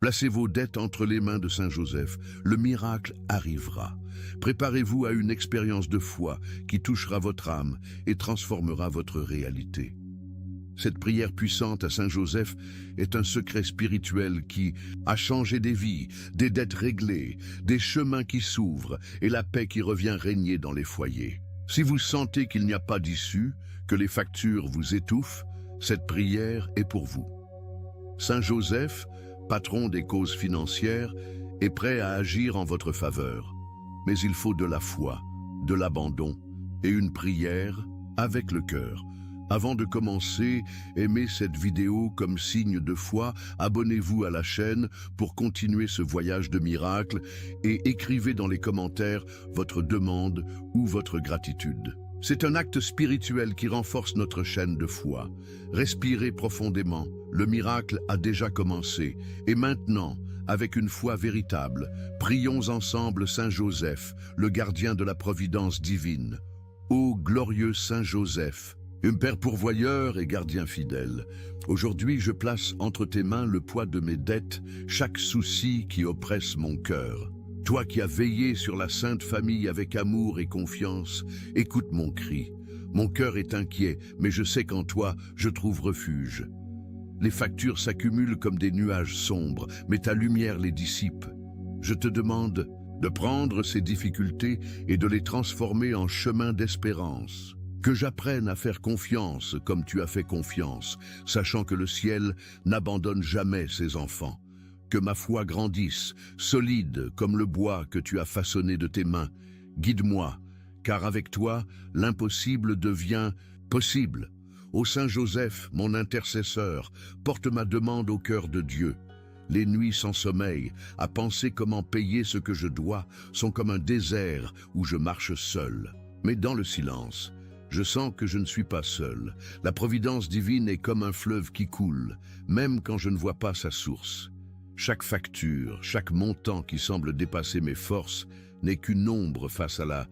Placez vos dettes entre les mains de Saint Joseph, le miracle arrivera. Préparez-vous à une expérience de foi qui touchera votre âme et transformera votre réalité. Cette prière puissante à Saint Joseph est un secret spirituel qui a changé des vies, des dettes réglées, des chemins qui s'ouvrent et la paix qui revient régner dans les foyers. Si vous sentez qu'il n'y a pas d'issue, que les factures vous étouffent, cette prière est pour vous. Saint Joseph, patron des causes financières, est prêt à agir en votre faveur. Mais il faut de la foi, de l'abandon et une prière avec le cœur. Avant de commencer, aimez cette vidéo comme signe de foi, abonnez-vous à la chaîne pour continuer ce voyage de miracles et écrivez dans les commentaires votre demande ou votre gratitude. C'est un acte spirituel qui renforce notre chaîne de foi. Respirez profondément, le miracle a déjà commencé. Et maintenant, avec une foi véritable, prions ensemble Saint Joseph, le gardien de la providence divine. Ô glorieux Saint Joseph, Père pourvoyeur et gardien fidèle, aujourd'hui je place entre tes mains le poids de mes dettes, chaque souci qui oppresse mon cœur. Toi qui as veillé sur la Sainte Famille avec amour et confiance, écoute mon cri. Mon cœur est inquiet, mais je sais qu'en toi, je trouve refuge. Les factures s'accumulent comme des nuages sombres, mais ta lumière les dissipe. Je te demande de prendre ces difficultés et de les transformer en chemin d'espérance. Que j'apprenne à faire confiance comme tu as fait confiance, sachant que le ciel n'abandonne jamais ses enfants. Que ma foi grandisse, solide comme le bois que tu as façonné de tes mains. Guide-moi, car avec toi, l'impossible devient possible. Ô Saint Joseph, mon intercesseur, porte ma demande au cœur de Dieu. Les nuits sans sommeil, à penser comment payer ce que je dois, sont comme un désert où je marche seul. Mais dans le silence, je sens que je ne suis pas seul. La providence divine est comme un fleuve qui coule, même quand je ne vois pas sa source. Chaque facture, chaque montant qui semble dépasser mes forces n'est qu'une ombre face à la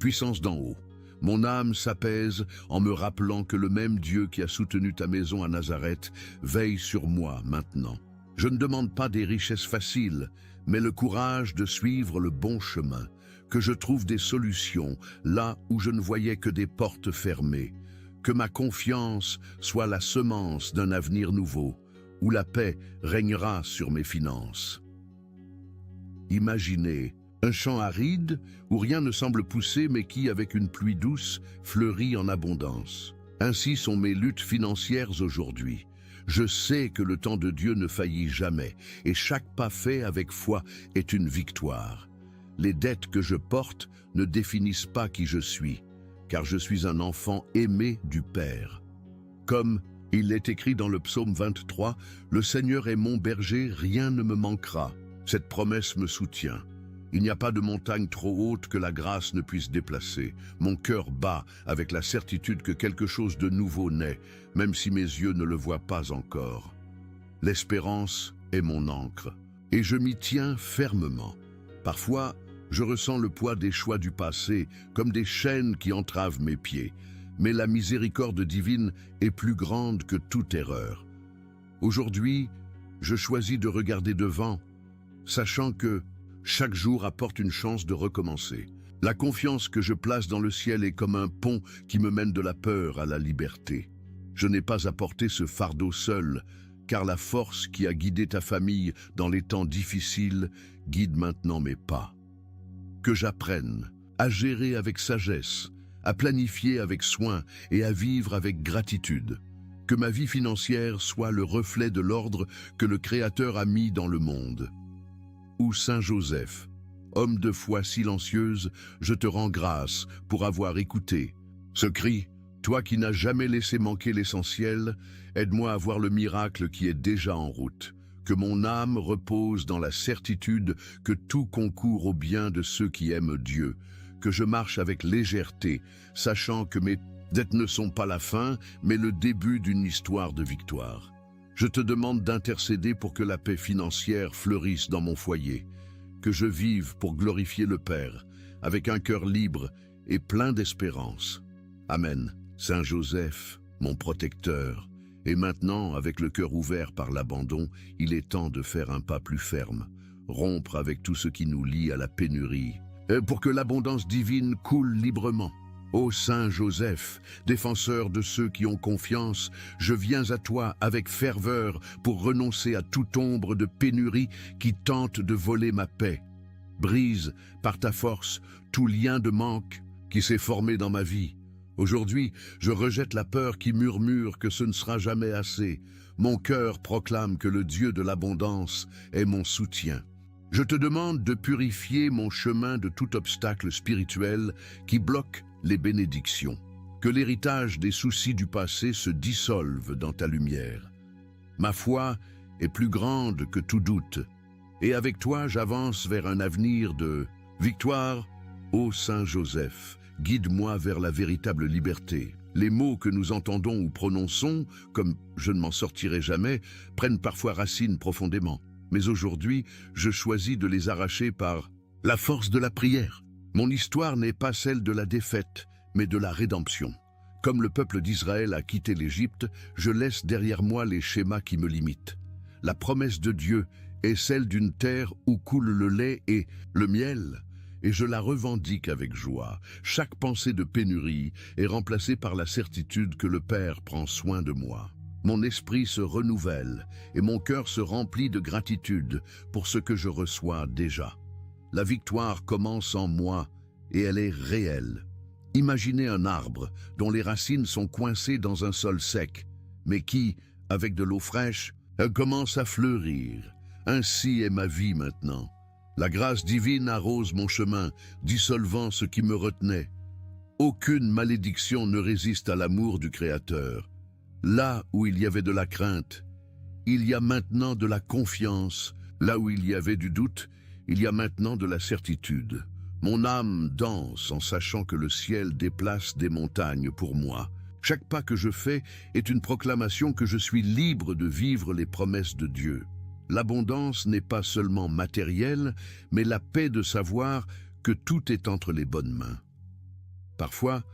puissance d'en haut. Mon âme s'apaise en me rappelant que le même Dieu qui a soutenu ta maison à Nazareth veille sur moi maintenant. Je ne demande pas des richesses faciles, mais le courage de suivre le bon chemin. Que je trouve des solutions là où je ne voyais que des portes fermées. Que ma confiance soit la semence d'un avenir nouveau, où la paix régnera sur mes finances. Imaginez un champ aride où rien ne semble pousser mais qui, avec une pluie douce, fleurit en abondance. Ainsi sont mes luttes financières aujourd'hui. Je sais que le temps de Dieu ne faillit jamais et chaque pas fait avec foi est une victoire. Les dettes que je porte ne définissent pas qui je suis, car je suis un enfant aimé du Père. Comme il est écrit dans le psaume 23, « Le Seigneur est mon berger, rien ne me manquera. » Cette promesse me soutient. Il n'y a pas de montagne trop haute que la grâce ne puisse déplacer. Mon cœur bat avec la certitude que quelque chose de nouveau naît, même si mes yeux ne le voient pas encore. L'espérance est mon ancre, et je m'y tiens fermement. Parfois, je ressens le poids des choix du passé, comme des chaînes qui entravent mes pieds. Mais la miséricorde divine est plus grande que toute erreur. Aujourd'hui, je choisis de regarder devant, sachant que chaque jour apporte une chance de recommencer. La confiance que je place dans le ciel est comme un pont qui me mène de la peur à la liberté. Je n'ai pas à porter ce fardeau seul, car la force qui a guidé ta famille dans les temps difficiles guide maintenant mes pas. Que j'apprenne à gérer avec sagesse, à planifier avec soin et à vivre avec gratitude. Que ma vie financière soit le reflet de l'ordre que le Créateur a mis dans le monde. Ô Saint Joseph, homme de foi silencieuse, je te rends grâce pour avoir écouté ce cri. Toi qui n'as jamais laissé manquer l'essentiel, aide-moi à voir le miracle qui est déjà en route. Que mon âme repose dans la certitude que tout concourt au bien de ceux qui aiment Dieu. Que je marche avec légèreté, sachant que mes dettes ne sont pas la fin, mais le début d'une histoire de victoire. Je te demande d'intercéder pour que la paix financière fleurisse dans mon foyer. Que je vive pour glorifier le Père, avec un cœur libre et plein d'espérance. Amen. Saint Joseph, mon protecteur, Et maintenant, avec le cœur ouvert par l'abandon, il est temps de faire un pas plus ferme, rompre avec tout ce qui nous lie à la pénurie, pour que l'abondance divine coule librement. Ô Saint Joseph, défenseur de ceux qui ont confiance, je viens à toi avec ferveur pour renoncer à toute ombre de pénurie qui tente de voler ma paix. Brise, par ta force, tout lien de manque qui s'est formé dans ma vie. Aujourd'hui, je rejette la peur qui murmure que ce ne sera jamais assez. Mon cœur proclame que le Dieu de l'abondance est mon soutien. Je te demande de purifier mon chemin de tout obstacle spirituel qui bloque les bénédictions. Que l'héritage des soucis du passé se dissolve dans ta lumière. Ma foi est plus grande que tout doute, et avec toi j'avance vers un avenir de victoire. Ô Saint Joseph, guide-moi vers la véritable liberté. Les mots que nous entendons ou prononçons, comme « je ne m'en sortirai jamais », prennent parfois racine profondément. Mais aujourd'hui, je choisis de les arracher par la force de la prière. Mon histoire n'est pas celle de la défaite, mais de la rédemption. Comme le peuple d'Israël a quitté l'Égypte, je laisse derrière moi les schémas qui me limitent. La promesse de Dieu est celle d'une terre où coule le lait et le miel, et je la revendique avec joie. Chaque pensée de pénurie est remplacée par la certitude que le Père prend soin de moi. Mon esprit se renouvelle et mon cœur se remplit de gratitude pour ce que je reçois déjà. La victoire commence en moi et elle est réelle. Imaginez un arbre dont les racines sont coincées dans un sol sec, mais qui, avec de l'eau fraîche, commence à fleurir. Ainsi est ma vie maintenant. La grâce divine arrose mon chemin, dissolvant ce qui me retenait. Aucune malédiction ne résiste à l'amour du Créateur. Là où il y avait de la crainte, il y a maintenant de la confiance. Là où il y avait du doute, il y a maintenant de la certitude. Mon âme danse en sachant que le ciel déplace des montagnes pour moi. Chaque pas que je fais est une proclamation que je suis libre de vivre les promesses de Dieu. L'abondance n'est pas seulement matérielle, mais la paix de savoir que tout est entre les bonnes mains. Parfois,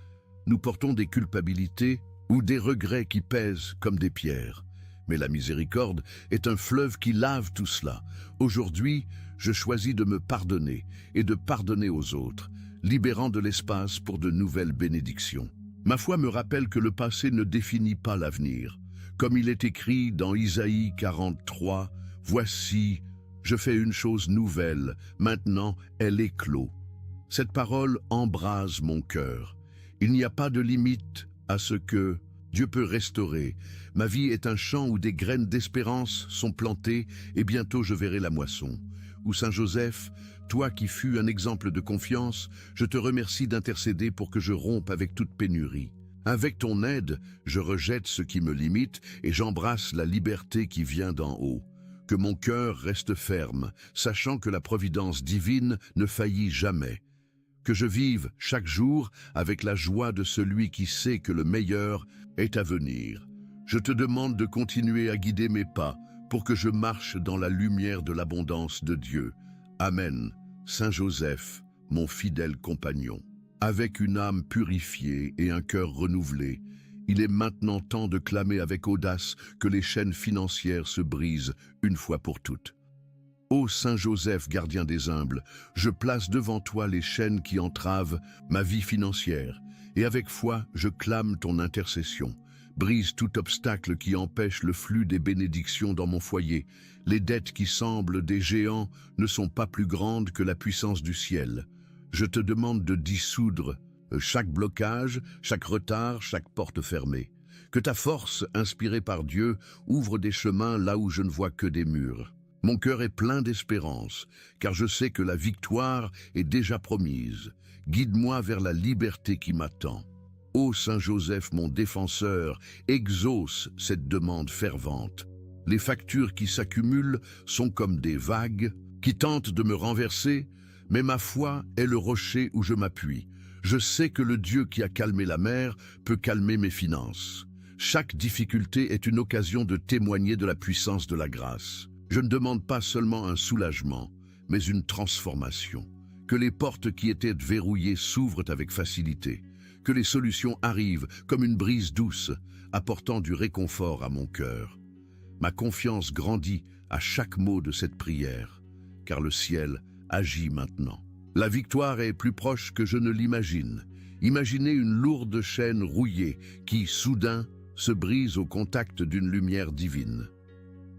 nous portons des culpabilités ou des regrets qui pèsent comme des pierres. Mais la miséricorde est un fleuve qui lave tout cela. Aujourd'hui, je choisis de me pardonner et de pardonner aux autres, libérant de l'espace pour de nouvelles bénédictions. Ma foi me rappelle que le passé ne définit pas l'avenir. Comme il est écrit dans Isaïe 43, « Voici, je fais une chose nouvelle, maintenant elle éclot. » Cette parole embrase mon cœur. Il n'y a pas de limite à ce que Dieu peut restaurer. Ma vie est un champ où des graines d'espérance sont plantées et bientôt je verrai la moisson. Ou Saint Joseph, toi qui fus un exemple de confiance, je te remercie d'intercéder pour que je rompe avec toute pénurie. Avec ton aide, je rejette ce qui me limite et j'embrasse la liberté qui vient d'en haut. Que mon cœur reste ferme, sachant que la providence divine ne faillit jamais. Que je vive chaque jour avec la joie de celui qui sait que le meilleur est à venir. Je te demande de continuer à guider mes pas pour que je marche dans la lumière de l'abondance de Dieu. Amen. Saint Joseph, mon fidèle compagnon. Avec une âme purifiée et un cœur renouvelé, il est maintenant temps de clamer avec audace que les chaînes financières se brisent une fois pour toutes. Ô Saint Joseph, gardien des humbles, je place devant toi les chaînes qui entravent ma vie financière, et avec foi, je clame ton intercession. Brise tout obstacle qui empêche le flux des bénédictions dans mon foyer. Les dettes qui semblent des géants ne sont pas plus grandes que la puissance du ciel. Je te demande de dissoudre chaque blocage, chaque retard, chaque porte fermée. Que ta force, inspirée par Dieu, ouvre des chemins là où je ne vois que des murs. Mon cœur est plein d'espérance, car je sais que la victoire est déjà promise. Guide-moi vers la liberté qui m'attend. Ô Saint Joseph, mon défenseur, exauce cette demande fervente. Les factures qui s'accumulent sont comme des vagues qui tentent de me renverser, mais ma foi est le rocher où je m'appuie. Je sais que le Dieu qui a calmé la mer peut calmer mes finances. Chaque difficulté est une occasion de témoigner de la puissance de la grâce. Je ne demande pas seulement un soulagement, mais une transformation. Que les portes qui étaient verrouillées s'ouvrent avec facilité. que les solutions arrivent comme une brise douce, apportant du réconfort à mon cœur. Ma confiance grandit à chaque mot de cette prière, car le ciel agit maintenant. La victoire est plus proche que je ne l'imagine. Imaginez une lourde chaîne rouillée qui, soudain, se brise au contact d'une lumière divine.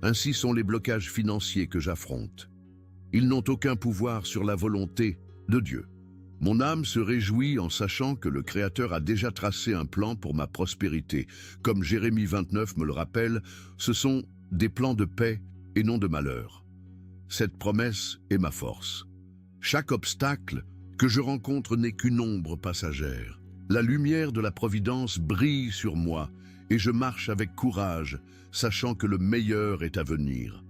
Ainsi sont les blocages financiers que j'affronte. Ils n'ont aucun pouvoir sur la volonté de Dieu. Mon âme se réjouit en sachant que le Créateur a déjà tracé un plan pour ma prospérité. Comme Jérémie 29 me le rappelle, ce sont des plans de paix et non de malheur. Cette promesse est ma force. Chaque obstacle que je rencontre n'est qu'une ombre passagère. La lumière de la providence brille sur moi et je marche avec courage, sachant que le meilleur est à venir.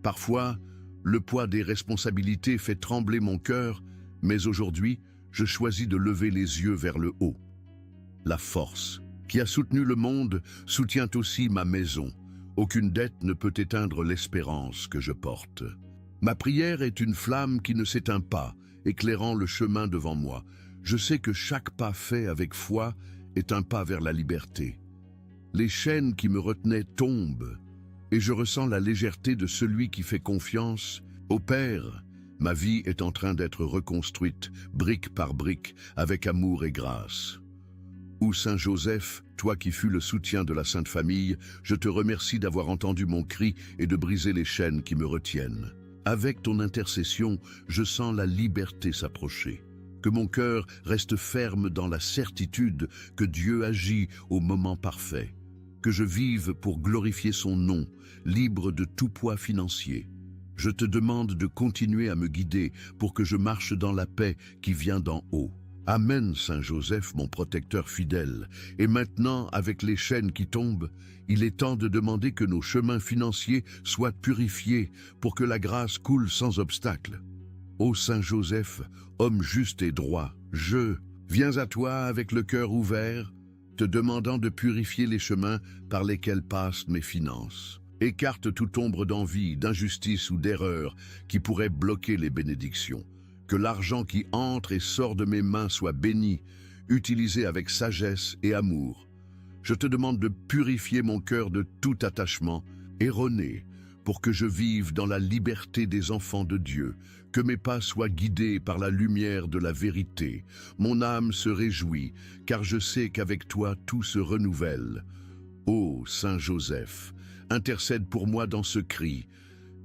Parfois, le poids des responsabilités fait trembler mon cœur, mais aujourd'hui, je choisis de lever les yeux vers le haut. La force qui a soutenu le monde soutient aussi ma maison. Aucune dette ne peut éteindre l'espérance que je porte. Ma prière est une flamme qui ne s'éteint pas, éclairant le chemin devant moi. Je sais que chaque pas fait avec foi est un pas vers la liberté. Les chaînes qui me retenaient tombent, et je ressens la légèreté de celui qui fait confiance au Père. Ma vie est en train d'être reconstruite, brique par brique, avec amour et grâce. Ô Saint Joseph, toi qui fus le soutien de la Sainte Famille, je te remercie d'avoir entendu mon cri et de briser les chaînes qui me retiennent. Avec ton intercession, je sens la liberté s'approcher. Que mon cœur reste ferme dans la certitude que Dieu agit au moment parfait. Que je vive pour glorifier son nom, libre de tout poids financier. Je te demande de continuer à me guider pour que je marche dans la paix qui vient d'en haut. Amen, Saint Joseph, mon protecteur fidèle. Et maintenant, avec les chaînes qui tombent, il est temps de demander que nos chemins financiers soient purifiés pour que la grâce coule sans obstacle. Ô Saint Joseph, homme juste et droit, je viens à toi avec le cœur ouvert, te demandant de purifier les chemins par lesquels passent mes finances. Écarte toute ombre d'envie, d'injustice ou d'erreur qui pourrait bloquer les bénédictions. Que l'argent qui entre et sort de mes mains soit béni, utilisé avec sagesse et amour. Je te demande de purifier mon cœur de tout attachement erroné pour que je vive dans la liberté des enfants de Dieu, que mes pas soient guidés par la lumière de la vérité. Mon âme se réjouit, car je sais qu'avec toi tout se renouvelle. Ô Saint Joseph, intercède pour moi dans ce cri.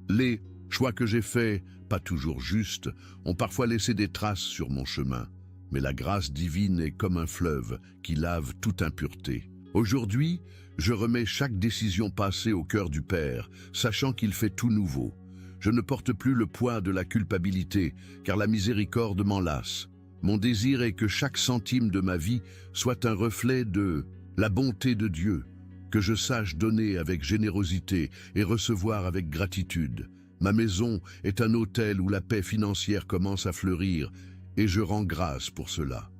Les choix que j'ai faits, pas toujours justes, ont parfois laissé des traces sur mon chemin. Mais la grâce divine est comme un fleuve qui lave toute impureté. Aujourd'hui, je remets chaque décision passée au cœur du Père, sachant qu'il fait tout nouveau. Je ne porte plus le poids de la culpabilité, car la miséricorde m'en lasse. Mon désir est que chaque centime de ma vie soit un reflet de la bonté de Dieu, que je sache donner avec générosité et recevoir avec gratitude. Ma maison est un autel où la paix financière commence à fleurir, et je rends grâce pour cela.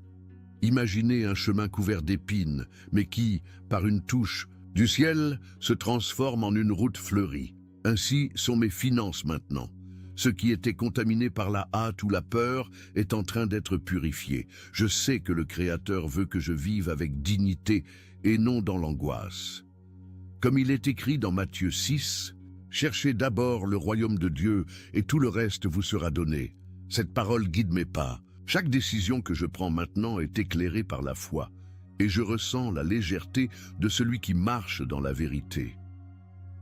Imaginez un chemin couvert d'épines, mais qui, par une touche du ciel, se transforme en une route fleurie. Ainsi sont mes finances maintenant. Ce qui était contaminé par la hâte ou la peur est en train d'être purifié. Je sais que le Créateur veut que je vive avec dignité et non dans l'angoisse. Comme il est écrit dans Matthieu 6, « Cherchez d'abord le royaume de Dieu et tout le reste vous sera donné. » Cette parole guide mes pas. Chaque décision que je prends maintenant est éclairée par la foi, et je ressens la légèreté de celui qui marche dans la vérité.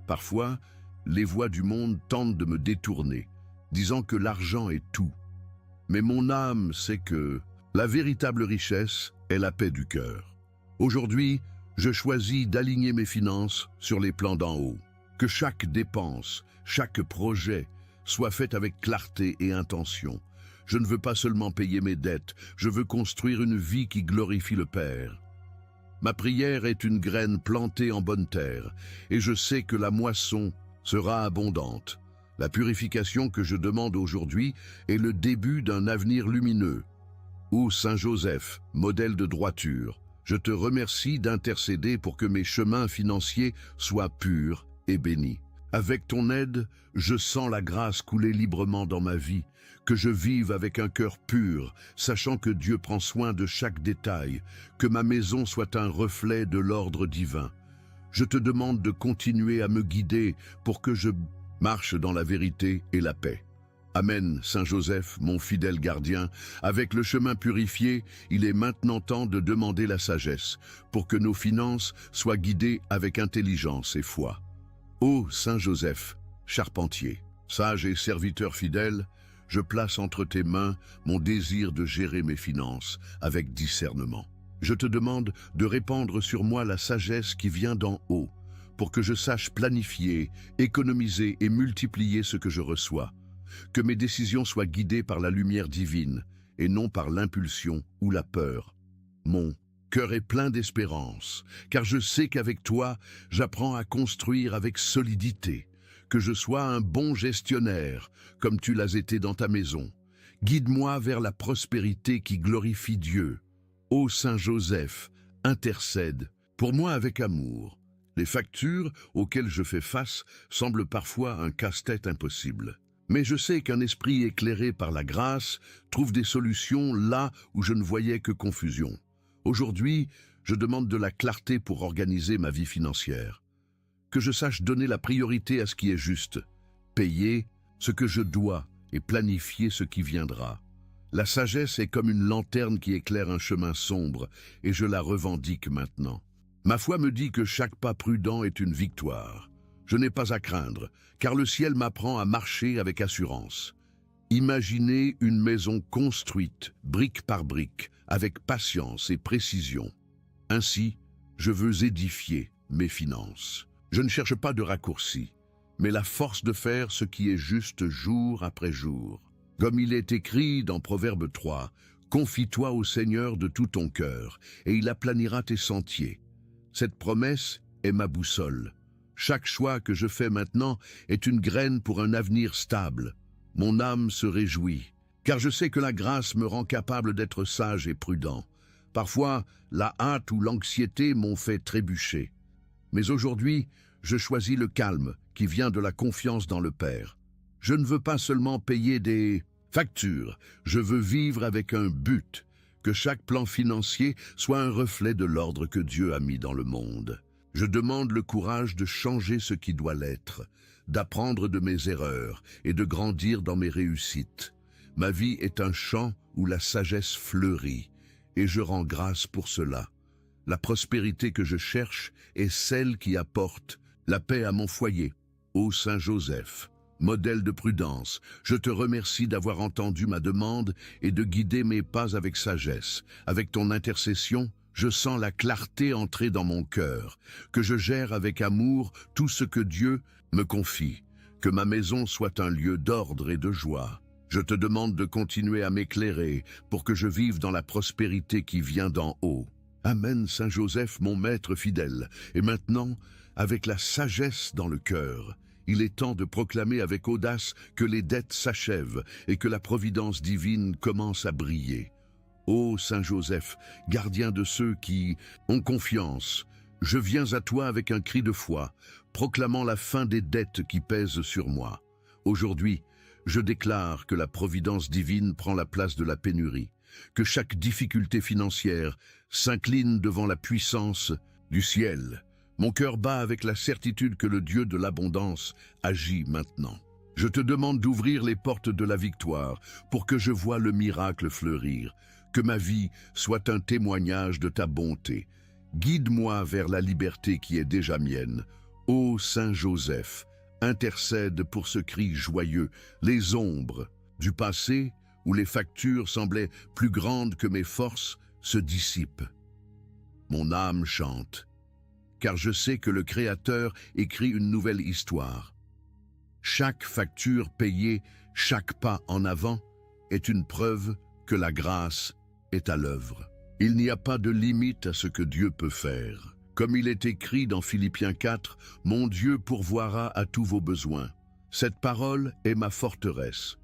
Parfois, les voix du monde tentent de me détourner, disant que l'argent est tout. Mais mon âme sait que la véritable richesse est la paix du cœur. Aujourd'hui, je choisis d'aligner mes finances sur les plans d'en haut. Que chaque dépense, chaque projet soit fait avec clarté et intention. Je ne veux pas seulement payer mes dettes, je veux construire une vie qui glorifie le Père. Ma prière est une graine plantée en bonne terre, et je sais que la moisson sera abondante. La purification que je demande aujourd'hui est le début d'un avenir lumineux. Ô Saint Joseph, modèle de droiture, je te remercie d'intercéder pour que mes chemins financiers soient purs et bénis. Avec ton aide, je sens la grâce couler librement dans ma vie, que je vive avec un cœur pur, sachant que Dieu prend soin de chaque détail, que ma maison soit un reflet de l'ordre divin. Je te demande de continuer à me guider pour que je marche dans la vérité et la paix. Amen, Saint Joseph, mon fidèle gardien. Avec le chemin purifié, il est maintenant temps de demander la sagesse, pour que nos finances soient guidées avec intelligence et foi. Ô Saint Joseph, charpentier, sage et serviteur fidèle, je place entre tes mains mon désir de gérer mes finances avec discernement. Je te demande de répandre sur moi la sagesse qui vient d'en haut, pour que je sache planifier, économiser et multiplier ce que je reçois. Que mes décisions soient guidées par la lumière divine et non par l'impulsion ou la peur. Mon cœur est plein d'espérance, car je sais qu'avec toi, j'apprends à construire avec solidité. Que je sois un bon gestionnaire, comme tu l'as été dans ta maison. Guide-moi vers la prospérité qui glorifie Dieu. Ô Saint Joseph, intercède pour moi avec amour. Les factures auxquelles je fais face semblent parfois un casse-tête impossible. Mais je sais qu'un esprit éclairé par la grâce trouve des solutions là où je ne voyais que confusion. Aujourd'hui, je demande de la clarté pour organiser ma vie financière. Que je sache donner la priorité à ce qui est juste, payer ce que je dois et planifier ce qui viendra. La sagesse est comme une lanterne qui éclaire un chemin sombre et je la revendique maintenant. Ma foi me dit que chaque pas prudent est une victoire. Je n'ai pas à craindre, car le ciel m'apprend à marcher avec assurance. Imaginez une maison construite, brique par brique, avec patience et précision. Ainsi, je veux édifier mes finances. Je ne cherche pas de raccourcis, mais la force de faire ce qui est juste jour après jour. Comme il est écrit dans Proverbe 3, « Confie-toi au Seigneur de tout ton cœur, et il aplanira tes sentiers. » Cette promesse est ma boussole. Chaque choix que je fais maintenant est une graine pour un avenir stable. Mon âme se réjouit, car je sais que la grâce me rend capable d'être sage et prudent. Parfois, la hâte ou l'anxiété m'ont fait trébucher. Mais aujourd'hui, je choisis le calme qui vient de la confiance dans le Père. Je ne veux pas seulement payer des factures, je veux vivre avec un but, que chaque plan financier soit un reflet de l'ordre que Dieu a mis dans le monde. Je demande le courage de changer ce qui doit l'être, d'apprendre de mes erreurs et de grandir dans mes réussites. Ma vie est un champ où la sagesse fleurit, et je rends grâce pour cela. La prospérité que je cherche est celle qui apporte la paix à mon foyer. Ô Saint Joseph, modèle de prudence, je te remercie d'avoir entendu ma demande et de guider mes pas avec sagesse. Avec ton intercession, je sens la clarté entrer dans mon cœur, que je gère avec amour tout ce que Dieu me confie, que ma maison soit un lieu d'ordre et de joie. Je te demande de continuer à m'éclairer pour que je vive dans la prospérité qui vient d'en haut. Amen, Saint Joseph, mon maître fidèle. Et maintenant, avec la sagesse dans le cœur, il est temps de proclamer avec audace que les dettes s'achèvent et que la providence divine commence à briller. Ô Saint Joseph, gardien de ceux qui ont confiance, je viens à toi avec un cri de foi, proclamant la fin des dettes qui pèsent sur moi. Aujourd'hui, je déclare que la providence divine prend la place de la pénurie, que chaque difficulté financière s'incline devant la puissance du ciel. Mon cœur bat avec la certitude que le Dieu de l'abondance agit maintenant. Je te demande d'ouvrir les portes de la victoire pour que je voie le miracle fleurir, que ma vie soit un témoignage de ta bonté. Guide-moi vers la liberté qui est déjà mienne. Ô Saint Joseph, intercède pour ce cri joyeux, les ombres du passé où les factures semblaient plus grandes que mes forces se dissipent. Mon âme chante, car je sais que le Créateur écrit une nouvelle histoire. Chaque facture payée, chaque pas en avant est une preuve que la grâce est à l'œuvre. Il n'y a pas de limite à ce que Dieu peut faire. Comme il est écrit dans Philippiens 4, « Mon Dieu pourvoira à tous vos besoins. » Cette parole est ma forteresse.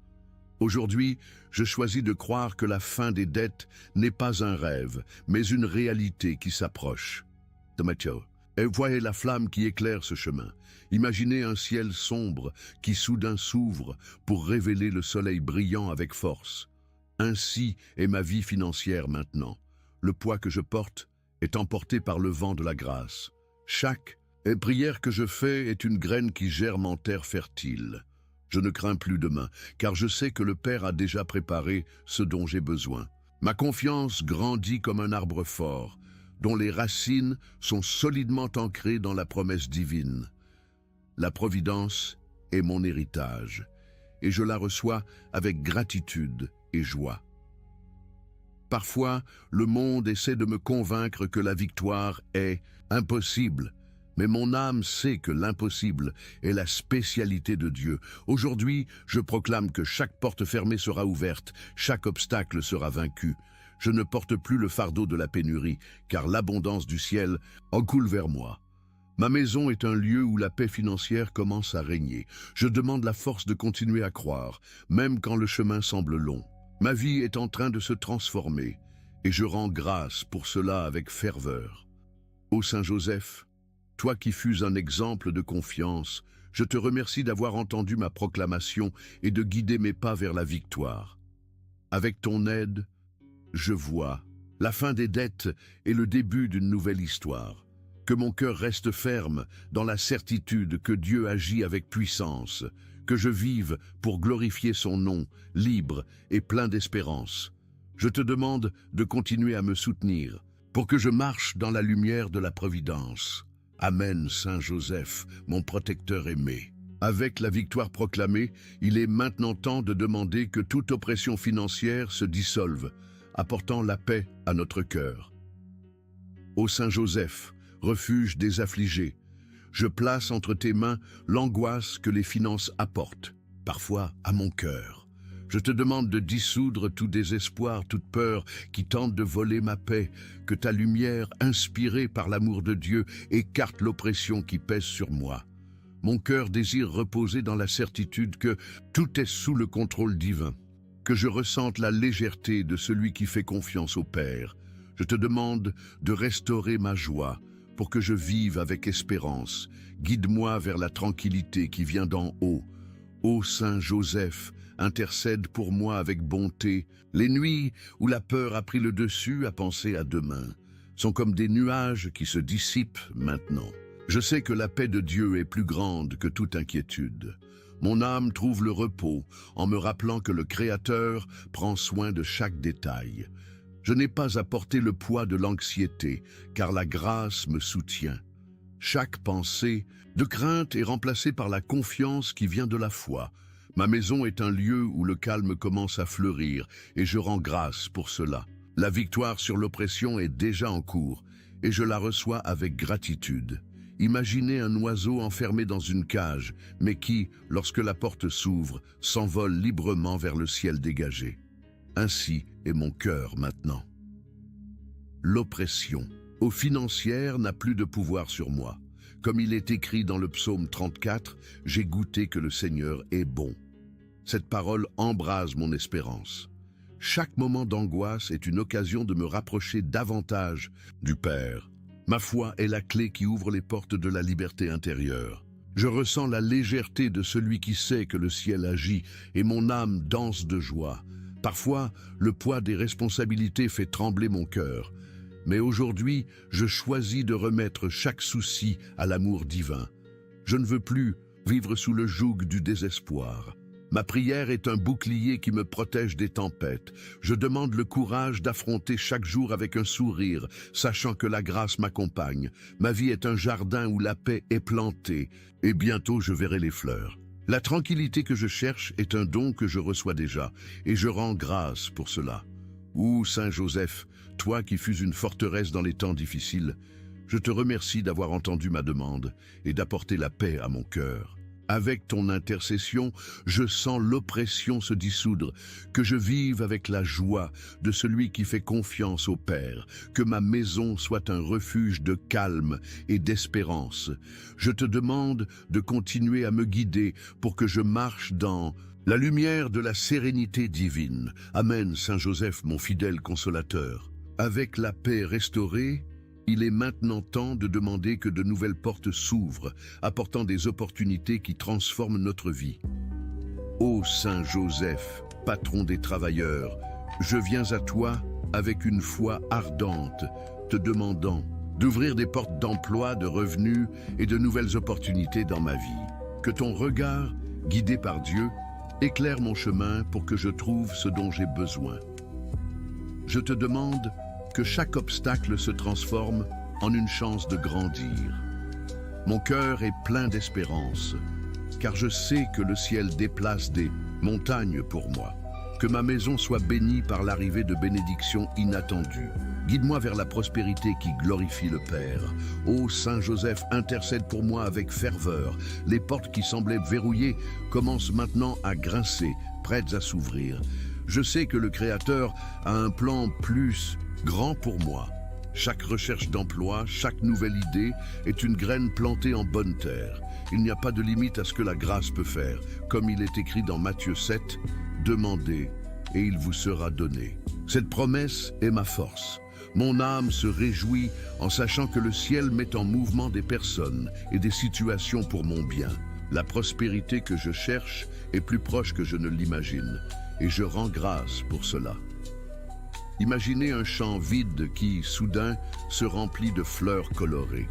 Aujourd'hui, je choisis de croire que la fin des dettes n'est pas un rêve, mais une réalité qui s'approche. De Matthieu. Et voyez la flamme qui éclaire ce chemin. Imaginez un ciel sombre qui soudain s'ouvre pour révéler le soleil brillant avec force. Ainsi est ma vie financière maintenant. Le poids que je porte est emporté par le vent de la grâce. Chaque prière que je fais est une graine qui germe en terre fertile. Je ne crains plus demain, car je sais que le Père a déjà préparé ce dont j'ai besoin. Ma confiance grandit comme un arbre fort, dont les racines sont solidement ancrées dans la promesse divine. La providence est mon héritage, et je la reçois avec gratitude et joie. Parfois, le monde essaie de me convaincre que la victoire est impossible, mais mon âme sait que l'impossible est la spécialité de Dieu. Aujourd'hui, je proclame que chaque porte fermée sera ouverte, chaque obstacle sera vaincu. Je ne porte plus le fardeau de la pénurie, car l'abondance du ciel en coule vers moi. Ma maison est un lieu où la paix financière commence à régner. Je demande la force de continuer à croire, même quand le chemin semble long. Ma vie est en train de se transformer, et je rends grâce pour cela avec ferveur. Ô Saint Joseph, toi qui fus un exemple de confiance, je te remercie d'avoir entendu ma proclamation et de guider mes pas vers la victoire. Avec ton aide, je vois la fin des dettes et le début d'une nouvelle histoire. Que mon cœur reste ferme dans la certitude que Dieu agit avec puissance, que je vive pour glorifier son nom, libre et plein d'espérance. Je te demande de continuer à me soutenir, pour que je marche dans la lumière de la providence. Amen, Saint Joseph, mon protecteur aimé. Avec la victoire proclamée, il est maintenant temps de demander que toute oppression financière se dissolve, apportant la paix à notre cœur. Ô Saint Joseph, refuge des affligés, je place entre tes mains l'angoisse que les finances apportent, parfois à mon cœur. Je te demande de dissoudre tout désespoir, toute peur qui tente de voler ma paix, que ta lumière, inspirée par l'amour de Dieu, écarte l'oppression qui pèse sur moi. Mon cœur désire reposer dans la certitude que tout est sous le contrôle divin, que je ressente la légèreté de celui qui fait confiance au Père. Je te demande de restaurer ma joie, pour que je vive avec espérance. Guide-moi vers la tranquillité qui vient d'en haut. Ô Saint Joseph, intercède pour moi avec bonté. Les nuits où la peur a pris le dessus à penser à demain sont comme des nuages qui se dissipent maintenant. Je sais que la paix de Dieu est plus grande que toute inquiétude. Mon âme trouve le repos en me rappelant que le Créateur prend soin de chaque détail. Je n'ai pas à porter le poids de l'anxiété, car la grâce me soutient. Chaque pensée de crainte est remplacée par la confiance qui vient de la foi. Ma maison est un lieu où le calme commence à fleurir, et je rends grâce pour cela. La victoire sur l'oppression est déjà en cours, et je la reçois avec gratitude. Imaginez un oiseau enfermé dans une cage, mais qui, lorsque la porte s'ouvre, s'envole librement vers le ciel dégagé. Ainsi est mon cœur maintenant. L'oppression aux financières n'a plus de pouvoir sur moi. Comme il est écrit dans le psaume 34, j'ai goûté que le Seigneur est bon. Cette parole embrase mon espérance. Chaque moment d'angoisse est une occasion de me rapprocher davantage du Père. Ma foi est la clé qui ouvre les portes de la liberté intérieure. Je ressens la légèreté de celui qui sait que le ciel agit et mon âme danse de joie. Parfois, le poids des responsabilités fait trembler mon cœur. Mais aujourd'hui, je choisis de remettre chaque souci à l'amour divin. Je ne veux plus vivre sous le joug du désespoir. Ma prière est un bouclier qui me protège des tempêtes. Je demande le courage d'affronter chaque jour avec un sourire, sachant que la grâce m'accompagne. Ma vie est un jardin où la paix est plantée, et bientôt je verrai les fleurs. La tranquillité que je cherche est un don que je reçois déjà, et je rends grâce pour cela. Ô Saint Joseph, toi qui fus une forteresse dans les temps difficiles, je te remercie d'avoir entendu ma demande et d'apporter la paix à mon cœur. Avec ton intercession, je sens l'oppression se dissoudre, que je vive avec la joie de celui qui fait confiance au Père, que ma maison soit un refuge de calme et d'espérance. Je te demande de continuer à me guider pour que je marche dans la lumière de la sérénité divine. Amen, Saint Joseph, mon fidèle consolateur. Avec la paix restaurée, Il est maintenant temps de demander que de nouvelles portes s'ouvrent, apportant des opportunités qui transforment notre vie. Ô Saint Joseph, patron des travailleurs, je viens à toi avec une foi ardente, te demandant d'ouvrir des portes d'emploi, de revenus et de nouvelles opportunités dans ma vie. Que ton regard, guidé par Dieu, éclaire mon chemin pour que je trouve ce dont j'ai besoin. Je te demande que chaque obstacle se transforme en une chance de grandir. Mon cœur est plein d'espérance, car je sais que le ciel déplace des montagnes pour moi. Que ma maison soit bénie par l'arrivée de bénédictions inattendues. Guide-moi vers la prospérité qui glorifie le Père. Ô Saint Joseph, intercède pour moi avec ferveur. Les portes qui semblaient verrouillées commencent maintenant à grincer, prêtes à s'ouvrir. Je sais que le Créateur a un plan plus grand pour moi. Chaque recherche d'emploi, chaque nouvelle idée est une graine plantée en bonne terre. Il n'y a pas de limite à ce que la grâce peut faire. Comme il est écrit dans Matthieu 7, « Demandez et il vous sera donné ». Cette promesse est ma force. Mon âme se réjouit en sachant que le ciel met en mouvement des personnes et des situations pour mon bien. La prospérité que je cherche est plus proche que je ne l'imagine, et je rends grâce pour cela. Imaginez un champ vide qui, soudain, se remplit de fleurs colorées.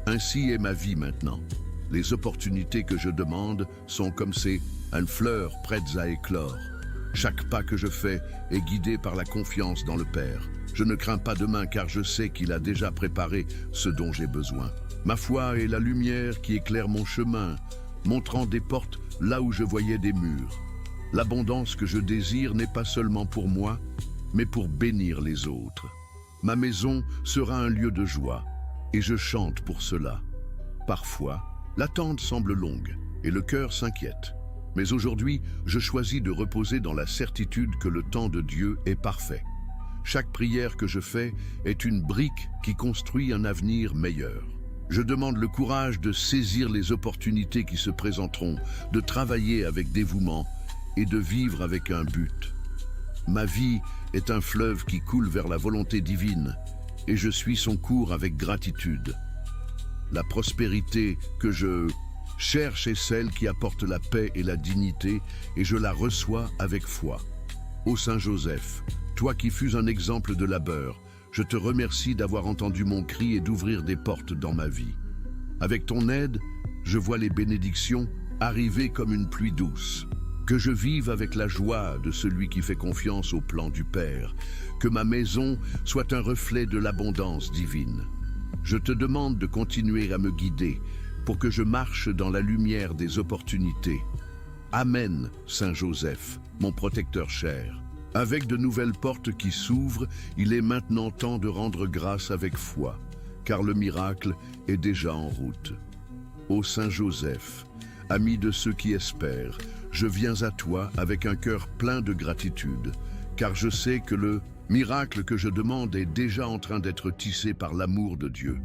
Ainsi est ma vie maintenant. Les opportunités que je demande sont comme ces fleurs prêtes à éclore. Chaque pas que je fais est guidé par la confiance dans le Père. Je ne crains pas demain car je sais qu'il a déjà préparé ce dont j'ai besoin. Ma foi est la lumière qui éclaire mon chemin, montrant des portes là où je voyais des murs. L'abondance que je désire n'est pas seulement pour moi, mais pour bénir les autres. Ma maison sera un lieu de joie, et je chante pour cela. Parfois, l'attente semble longue, et le cœur s'inquiète. Mais aujourd'hui, je choisis de reposer dans la certitude que le temps de Dieu est parfait. Chaque prière que je fais est une brique qui construit un avenir meilleur. Je demande le courage de saisir les opportunités qui se présenteront, de travailler avec dévouement et de vivre avec un but. Ma vie est un fleuve qui coule vers la volonté divine et je suis son cours avec gratitude. La prospérité que je cherche est celle qui apporte la paix et la dignité et je la reçois avec foi. Ô Saint Joseph, toi qui fus un exemple de labeur, je te remercie d'avoir entendu mon cri et d'ouvrir des portes dans ma vie. Avec ton aide, je vois les bénédictions arriver comme une pluie douce. Que je vive avec la joie de celui qui fait confiance au plan du Père. Que ma maison soit un reflet de l'abondance divine. Je te demande de continuer à me guider pour que je marche dans la lumière des opportunités. Amen, Saint Joseph, mon protecteur cher. Avec de nouvelles portes qui s'ouvrent, il est maintenant temps de rendre grâce avec foi, car le miracle est déjà en route. Ô Saint Joseph, ami de ceux qui espèrent, je viens à toi avec un cœur plein de gratitude, car je sais que le miracle que je demande est déjà en train d'être tissé par l'amour de Dieu.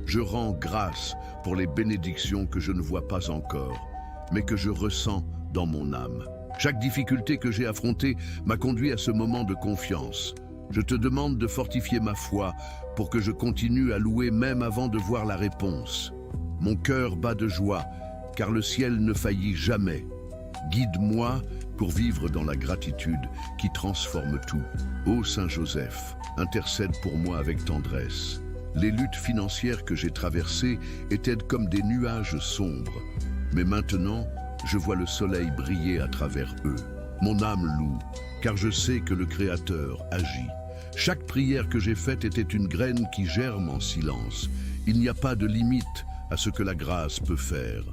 Je rends grâce pour les bénédictions que je ne vois pas encore, mais que je ressens dans mon âme. Chaque difficulté que j'ai affrontée m'a conduit à ce moment de confiance. Je te demande de fortifier ma foi pour que je continue à louer même avant de voir la réponse. Mon cœur bat de joie, car le ciel ne faillit jamais. Guide-moi pour vivre dans la gratitude qui transforme tout. Ô Saint Joseph, intercède pour moi avec tendresse. Les luttes financières que j'ai traversées étaient comme des nuages sombres, mais maintenant, je vois le soleil briller à travers eux. Mon âme loue, car je sais que le Créateur agit. Chaque prière que j'ai faite était une graine qui germe en silence. Il n'y a pas de limite à ce que la grâce peut faire.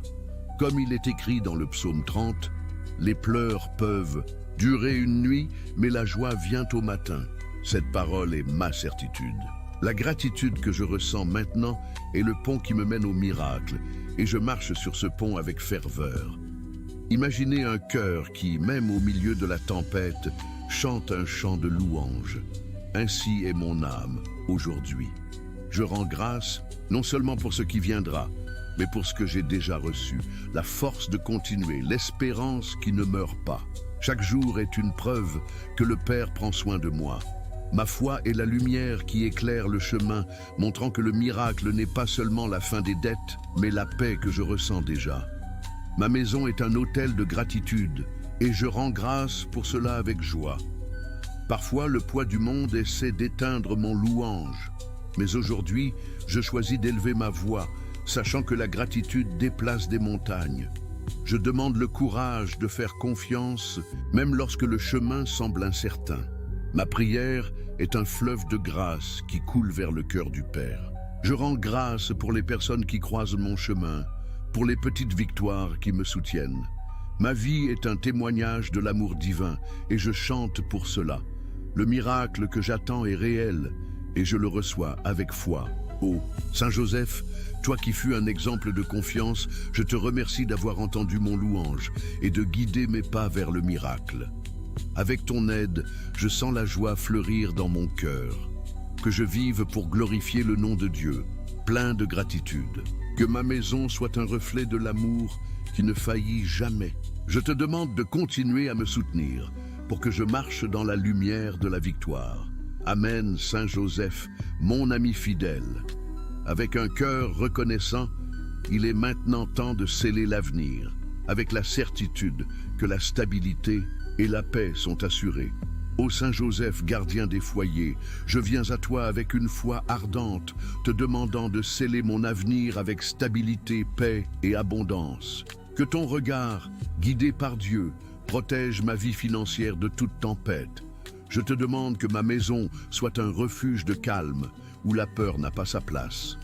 Comme il est écrit dans le psaume 30, « Les pleurs peuvent durer une nuit, mais la joie vient au matin. » Cette parole est ma certitude. La gratitude que je ressens maintenant est le pont qui me mène au miracle, et je marche sur ce pont avec ferveur. Imaginez un cœur qui, même au milieu de la tempête, chante un chant de louange. Ainsi est mon âme aujourd'hui. Je rends grâce non seulement pour ce qui viendra, mais pour ce que j'ai déjà reçu, la force de continuer, l'espérance qui ne meurt pas. Chaque jour est une preuve que le Père prend soin de moi. Ma foi est la lumière qui éclaire le chemin, montrant que le miracle n'est pas seulement la fin des dettes, mais la paix que je ressens déjà. Ma maison est un autel de gratitude, et je rends grâce pour cela avec joie. Parfois, le poids du monde essaie d'éteindre mon louange, mais aujourd'hui, je choisis d'élever ma voix, sachant que la gratitude déplace des montagnes. Je demande le courage de faire confiance, même lorsque le chemin semble incertain. Ma prière est un fleuve de grâce qui coule vers le cœur du Père. Je rends grâce pour les personnes qui croisent mon chemin, pour les petites victoires qui me soutiennent. Ma vie est un témoignage de l'amour divin et je chante pour cela. Le miracle que j'attends est réel et je le reçois avec foi. Ô Saint Joseph, toi qui fus un exemple de confiance, je te remercie d'avoir entendu mon louange et de guider mes pas vers le miracle. Avec ton aide, je sens la joie fleurir dans mon cœur. Que je vive pour glorifier le nom de Dieu, plein de gratitude. Que ma maison soit un reflet de l'amour qui ne faillit jamais. Je te demande de continuer à me soutenir pour que je marche dans la lumière de la victoire. Amen, Saint Joseph, mon ami fidèle. Avec un cœur reconnaissant, il est maintenant temps de sceller l'avenir, avec la certitude que la stabilité et la paix sont assurées. Ô Saint Joseph, gardien des foyers, je viens à toi avec une foi ardente, te demandant de sceller mon avenir avec stabilité, paix et abondance. Que ton regard, guidé par Dieu, protège ma vie financière de toute tempête. Je te demande que ma maison soit un refuge de calme, où la peur n'a pas sa place.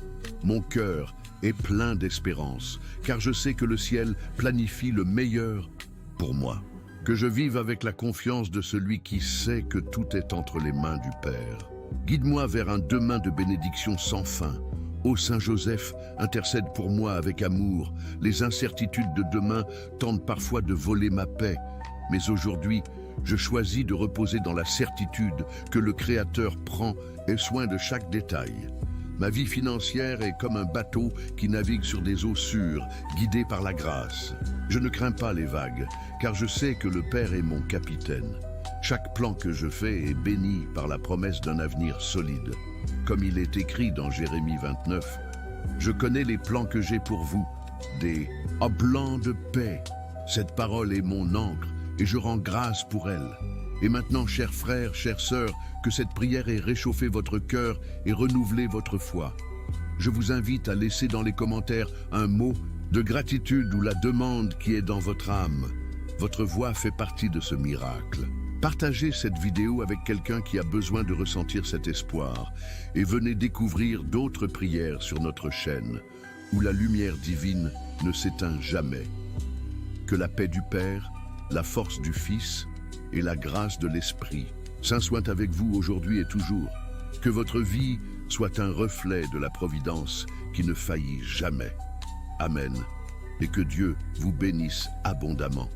Mon cœur est plein d'espérance, car je sais que le ciel planifie le meilleur pour moi. Que je vive avec la confiance de celui qui sait que tout est entre les mains du Père. Guide-moi vers un demain de bénédiction sans fin. Ô Saint Joseph, intercède pour moi avec amour. Les incertitudes de demain tentent parfois de voler ma paix, mais aujourd'hui, je choisis de reposer dans la certitude que le Créateur prend soin de chaque détail. Ma vie financière est comme un bateau qui navigue sur des eaux sûres, guidé par la grâce. Je ne crains pas les vagues, car je sais que le Père est mon capitaine. Chaque plan que je fais est béni par la promesse d'un avenir solide. Comme il est écrit dans Jérémie 29, « Je connais les plans que j'ai pour vous, des plans de paix. » Cette parole est mon encre et je rends grâce pour elle. Et maintenant, chers frères, chères sœurs, que cette prière ait réchauffé votre cœur et renouvelé votre foi. Je vous invite à laisser dans les commentaires un mot de gratitude ou la demande qui est dans votre âme. Votre voix fait partie de ce miracle. Partagez cette vidéo avec quelqu'un qui a besoin de ressentir cet espoir et venez découvrir d'autres prières sur notre chaîne où la lumière divine ne s'éteint jamais. Que la paix du Père, la force du Fils et la grâce de l'Esprit Saint soit avec vous aujourd'hui et toujours. Que votre vie soit un reflet de la providence qui ne faillit jamais. Amen. Et que Dieu vous bénisse abondamment.